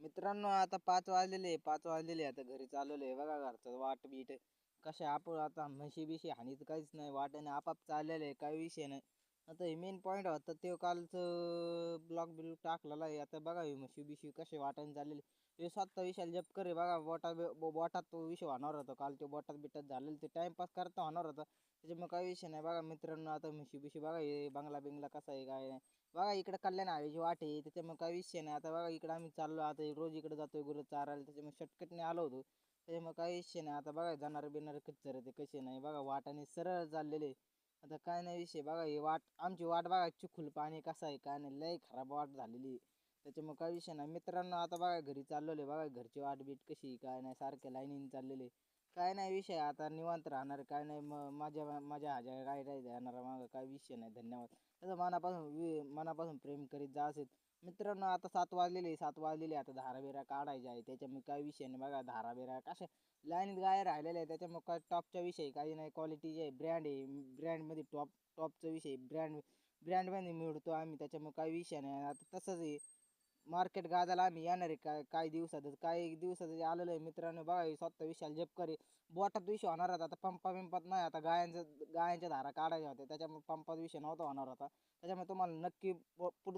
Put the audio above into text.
मित्रांनो, आता 5 वाजलेले आता घरी चालवले बघा घरचं वाट बीट कशा आपण आता म्हशी-बिशी हानीत काहीच नाही वाट्याने आपाप चाललेले काही विषय नाही. आता हे मेन पॉईंट होता ते कालचं ब्लॉग टाकलेला आहे. आता बघा हे म्हशी-बिशी कसे वाट्याने चाललेले. हे स्वतः विशाल जपकर आहे बघा बोटात तो विषय होणार होता काल ते बोटात-बिटात झालेलं ते टाइमपास करता होणार होता. त्याच्यामुळे काही विषय नाही बघा मित्रांनो आता म्हशी-बिशी बघा हे बंगला-बिंगला कसा आहे काय नाही. बघा इकडे कल्याण हवेची वाट आहे त्याच्यामुळे काही विषय नाही. आता बघा इकडे आम्ही चाललो आता रोज इकडे जातोय गुरं चारायला त्याच्यामुळे शॉर्टकटने आलो होतो. त्याच्यामुळे काही विषय नाही. आता बघा जाणारे-बिणारे कच्चर ते कसे नाही बघा वाटाने सरळ चाललेले. आता काय नाही विषय बघा ही वाट आमची वाट बघा चिखल पाणी कसं आहे काय नाही लय खराब वाट झालेली. त्याच्यामुळे काही विषय नाही मित्रांनो आता बघा घरी चाललेले बघा घरची वाट बीट कशी काय नाही सारखे लाईनीने चाललेले. काय नाही विषय आता निवांत राहणार काय नाही माझ्या माझ्या ह्याच्या काय नाही जाणार मागं काय विषय नाही धन्यवाद. तसं मनापासून प्रेम करीत जा असेल. मित्रांनो आता 7 वाजलेले आता धाराबिरा काढायचे आहे त्याच्यामुळे काही विषय नाही बघा धाराबिरा कशा लाईनीत गाय राहिलेले आहे त्याच्यामुळे काय टॉपच्या विषयी काही नाही क्वालिटी आहे ब्रँड आहे ब्रँडमध्ये टॉपचा विषय ब्रँडमध्ये मिळतो आम्ही त्याच्यामुळे काही विषय नाही आता तसंच आहे. मार्केट गाजाला आम्ही येणार आहे काही दिवसातच आलेलो आहे मित्रांनो बघा हे स्वतः विशाल जपकर आहे. बोटात विषय होणार होता आता पंपात नाही आता गायांच्या धारा काढायच्या होत्या त्याच्यामुळे पंपात विषय नव्हता होणार होता. त्याच्यामुळे तुम्हाला नक्की पुढचं